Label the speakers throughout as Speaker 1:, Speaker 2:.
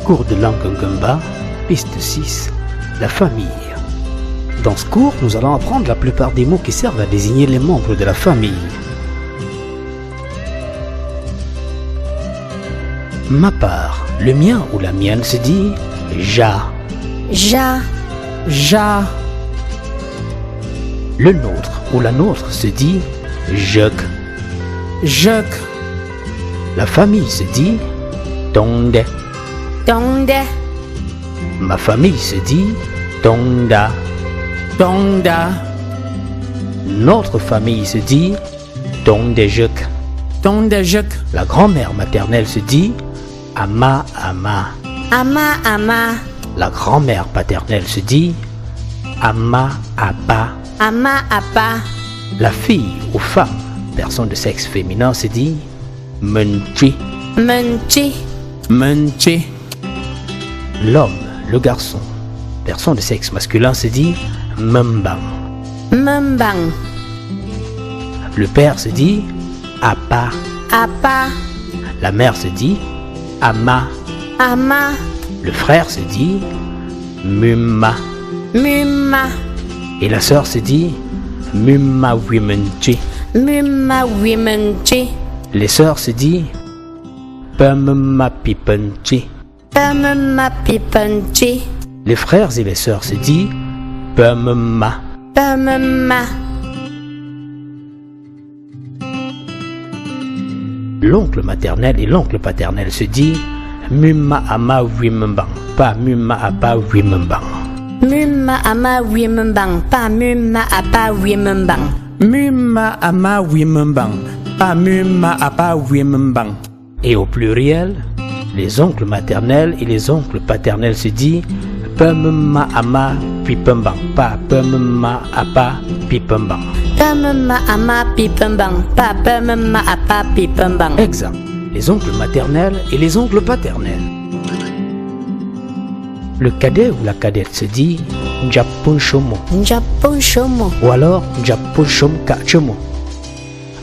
Speaker 1: Cours de langue Ngamba, piste 6, la famille. Dans ce cours, nous allons apprendre la plupart des mots qui servent à désigner les membres de la famille. Ma part, le mien ou la mienne se dit ja.
Speaker 2: Ja.
Speaker 3: Ja.
Speaker 1: Le nôtre ou la nôtre se dit jek.
Speaker 3: Jek.
Speaker 1: La famille se dit tonde.
Speaker 2: Tonde.
Speaker 1: Ma famille se dit tonda.
Speaker 3: Tonda.
Speaker 1: Notre famille se dit tondejek.
Speaker 3: Tondejek.
Speaker 1: La grand-mère maternelle se dit ama ama.
Speaker 2: Ama ama.
Speaker 1: La grand-mère paternelle se dit ama apa.
Speaker 2: Ama apa.
Speaker 1: La fille ou femme, personne de sexe féminin, se dit menchi.
Speaker 2: Menchi.
Speaker 3: Menchi.
Speaker 1: L'homme, le garçon, personne de sexe masculin, se dit membang.
Speaker 2: Membang.
Speaker 1: Le père se dit apa.
Speaker 2: Apa.
Speaker 1: La mère se dit ama.
Speaker 2: Ama.
Speaker 1: Le frère se dit mumma.
Speaker 2: Mumma.
Speaker 1: Et la sœur se dit mumma wimenchi.
Speaker 2: Mumma wimenchi.
Speaker 1: Les sœurs se dit pemma pipenchi.
Speaker 2: Pemma pipenchi.
Speaker 1: Les frères et les sœurs se dit pemma.
Speaker 2: Pemma.
Speaker 1: L'oncle maternel et l'oncle paternel se dit mumma ama wimembang, pas mumma apa wimembang.
Speaker 2: Mumma ama wimembang. Pas mumma apa wimembang.
Speaker 3: Mumma ama wimembang. Pas mumma apa wimembang.
Speaker 1: Et au pluriel, les oncles maternels et les oncles paternels se dit pemma ama pipembang, pas pemma apa pipembang.
Speaker 2: Pemma ama pipembang. Pas pemma apa pipembang.
Speaker 1: Exemple, les oncles maternels et les oncles paternels. Le cadet ou la cadette se dit Njapun Shomo
Speaker 2: Njapun shomo.
Speaker 1: ou alors Njapun Shom Kachomo.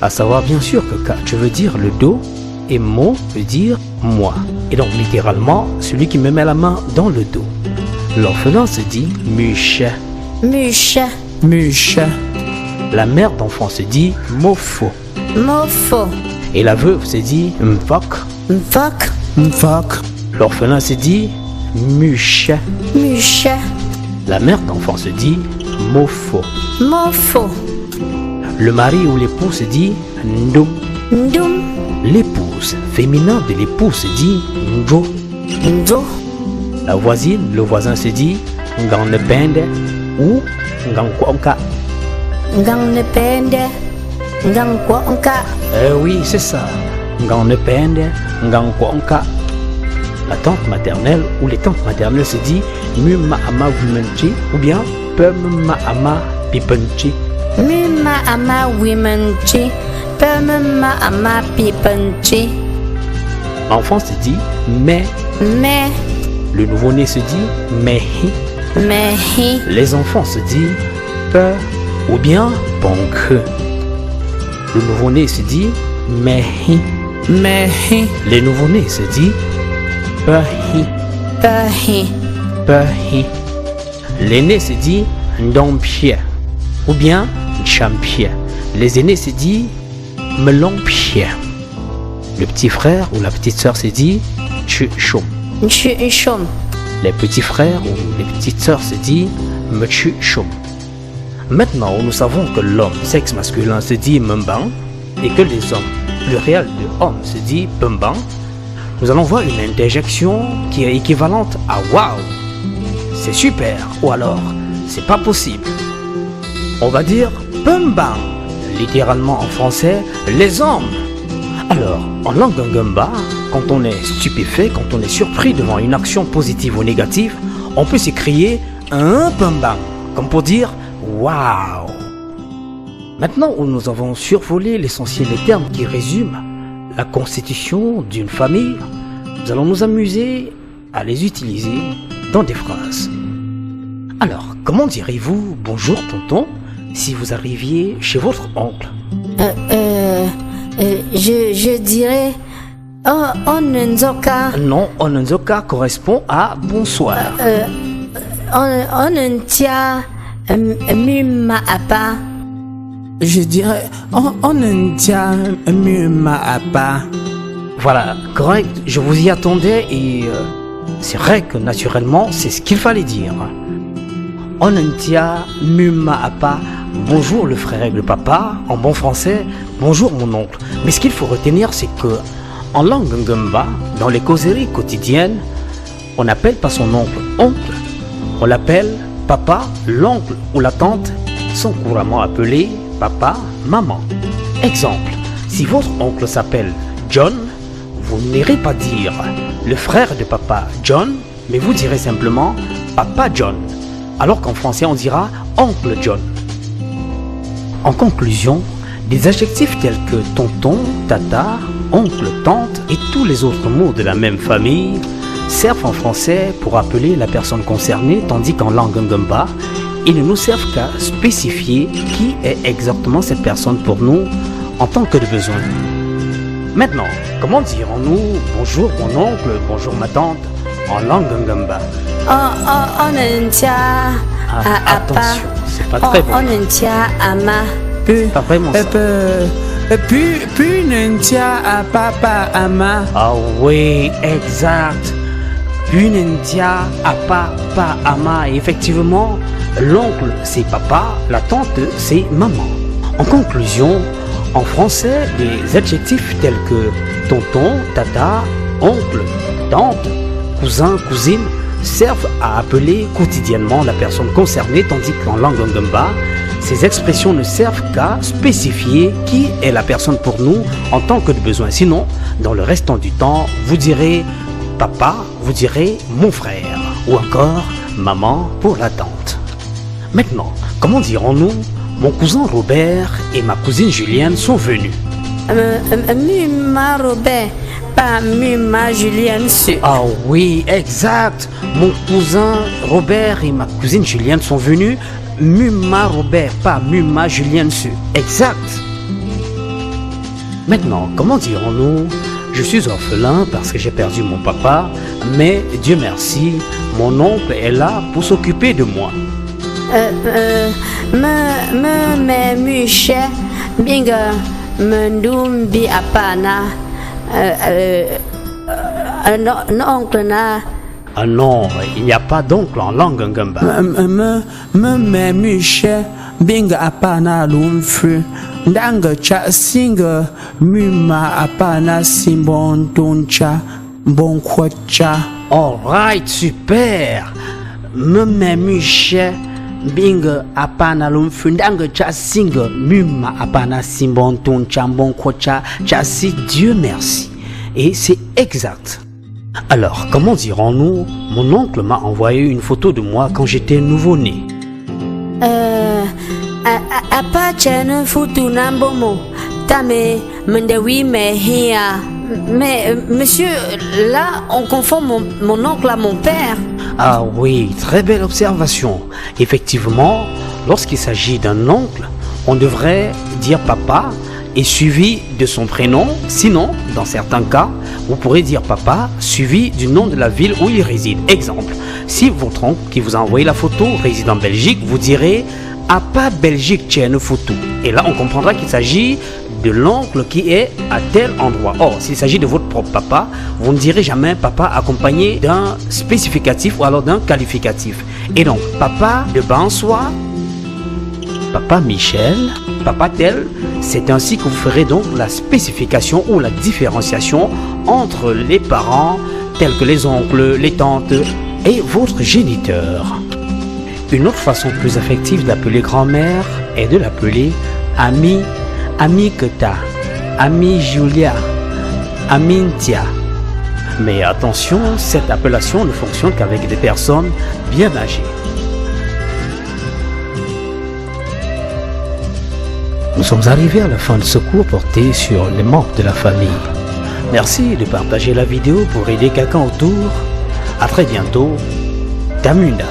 Speaker 1: À savoir bien sûr que Kach veut dire le dos et Mo veut dire moi. Et donc littéralement celui qui me met la main dans le dos. L'orphelin se dit Muche.
Speaker 2: Muche.
Speaker 3: Muche.
Speaker 1: La mère d'enfant se dit Mofo.
Speaker 2: Mofo.
Speaker 1: Et la veuve se dit Mfok.
Speaker 2: Mfok.
Speaker 3: Mfok.
Speaker 1: L'orphelin se dit Muche.
Speaker 2: Muche.
Speaker 1: La mère d'enfant se dit Mofo.
Speaker 2: Mofo.
Speaker 1: Le mari ou l'époux se dit Ndum.
Speaker 2: Ndum.
Speaker 1: L'épouse féminin de l'époux se dit Njo.
Speaker 2: Ndo.
Speaker 1: La voisine, le voisin se dit Nganepende ou Ngankwonka.
Speaker 2: Nganepende. Ngankwonka.
Speaker 1: Oui, c'est ça. Nganepende, Ngankwonka. La tante maternelle ou les tantes maternelles se dit Mumma ama wimenchi ou bien Pemma ama pipenchi.
Speaker 2: Mumma ama wimenchi. Pemma ama pipenchi.
Speaker 1: L'enfant se dit mais.
Speaker 2: Me.
Speaker 1: Le nouveau-né se dit mehi.
Speaker 2: Mehi.
Speaker 1: Les enfants se disent pe ou bien ponke. Le nouveau-né se dit mehi.
Speaker 3: Mehi.
Speaker 1: Les nouveau-nés se disent pehi.
Speaker 2: Pehi.
Speaker 1: Pehi. L'aîné se dit ndompie ou bien champie. Les aînés se disent melompie. Le petit frère ou la petite sœur se dit chuchum.
Speaker 2: Nchuchum.
Speaker 1: Les petits frères ou les petites sœurs se disent mechuchum. Maintenant, nous savons que l'homme, sexe masculin, se dit membang et que les hommes, pluriel de homme, se dit pembang. Nous allons voir une interjection qui est équivalente à waouh, c'est super, ou alors c'est pas possible. On va dire pembang, littéralement en français, les hommes. Alors, en langue ngamba, quand on est stupéfait, quand on est surpris devant une action positive ou négative, on peut s'écrier un pembang, comme pour dire waouh. Maintenant où nous avons survolé l'essentiel des termes qui résument la constitution d'une famille, nous allons nous amuser à les utiliser dans des phrases. Alors, comment direz-vous bonjour tonton si vous arriviez chez votre oncle?
Speaker 2: Je dirais Onenzoka.
Speaker 1: Non, Onenzoka correspond à bonsoir.
Speaker 2: Onentia. Muma apa.
Speaker 3: Je dirais muma apa.
Speaker 1: Voilà, correct, je vous y attendais et c'est vrai que naturellement, c'est ce qu'il fallait dire. Onentia muma apa. Bonjour le frère et le papa, en bon français, bonjour mon oncle. Mais ce qu'il faut retenir, c'est que en langue ngamba, dans les causeries quotidiennes, on n'appelle pas son oncle oncle, on l'appelle papa, l'oncle ou la tante sont couramment appelés papa, maman. Exemple, si votre oncle s'appelle John, vous n'irez pas dire le frère de papa John, mais vous direz simplement papa John, alors qu'en français on dira oncle John. En conclusion, des adjectifs tels que tonton, tata, oncle, tante et tous les autres mots de la même famille servent en français pour appeler la personne concernée, tandis qu'en langue ngamba, ils ne nous servent qu'à spécifier qui est exactement cette personne pour nous en tant que de besoin. Maintenant, comment dirons-nous bonjour mon oncle, bonjour ma tante en langue ngamba?
Speaker 2: Onentia.
Speaker 1: Attention, c'est pas très bon.
Speaker 2: Onentia ama.
Speaker 1: Pas vraiment ça.
Speaker 3: Puis nentia à papa ama.
Speaker 1: Ah oui, exact. Punentia à papa ama. Et effectivement, l'oncle c'est papa, la tante c'est maman. En conclusion, en français, des adjectifs tels que tonton, tata, oncle, tante, cousin, cousine servent à appeler quotidiennement la personne concernée, tandis qu'en langue ngamba, ces expressions ne servent qu'à spécifier qui est la personne pour nous en tant que de besoin. Sinon, dans le restant du temps, vous direz papa, vous direz mon frère, ou encore maman pour la tante. Maintenant, comment dirons-nous mon cousin Robert et ma cousine Julienne sont venus?
Speaker 2: Muma Robert, pas Muma Julienne.
Speaker 1: Ah oui, exact. Mon cousin Robert et ma cousine Julienne sont venus. Muma Robert, pas Muma Julienne. Exact. Maintenant, comment dirons-nous je suis orphelin parce que j'ai perdu mon papa, mais Dieu merci, mon oncle est là pour s'occuper de moi.
Speaker 2: Me muche binga mendumbi apana oncle na.
Speaker 1: Ah non, il n'y a pas d'oncle en langue ngamba.
Speaker 3: Me muche binga apana lumfu. Ndanga cha singa muma apana simbon toncha bon kwacha.
Speaker 1: All right, super. Me muche binga apana lumfu ndanga cha singa muma apana simbon toncha bon kwacha. Chasi Dieu merci. Et c'est exact. Alors, comment dirons-nous mon oncle m'a envoyé une photo de moi quand j'étais nouveau-né.
Speaker 2: Apachene futu nambomo tame mendewi mehia. Mais monsieur, là on confond mon oncle à mon père.
Speaker 1: Ah oui, très belle observation. Effectivement, lorsqu'il s'agit d'un oncle, on devrait dire papa et suivi de son prénom. Sinon, dans certains cas, vous pourrez dire papa suivi du nom de la ville où il réside. Exemple, si votre oncle qui vous a envoyé la photo réside en Belgique, vous direz Apa Belgique tienne photo. Et là, on comprendra qu'il s'agit de l'oncle qui est à tel endroit. Or, s'il s'agit de votre propre papa, vous ne direz jamais papa accompagné d'un spécificatif ou alors d'un qualificatif. Et donc, papa de Bansois, papa Michel, papa tel, c'est ainsi que vous ferez donc la spécification ou la différenciation entre les parents, tels que les oncles, les tantes et votre géniteur. Une autre façon plus affective d'appeler grand-mère est de l'appeler Ami, Ami Keta, Ami Julia, Amintia. Mais attention, cette appellation ne fonctionne qu'avec des personnes bien âgées. Nous sommes arrivés à la fin de ce cours porté sur les membres de la famille. Merci de partager la vidéo pour aider quelqu'un autour. À très bientôt. Tamunda.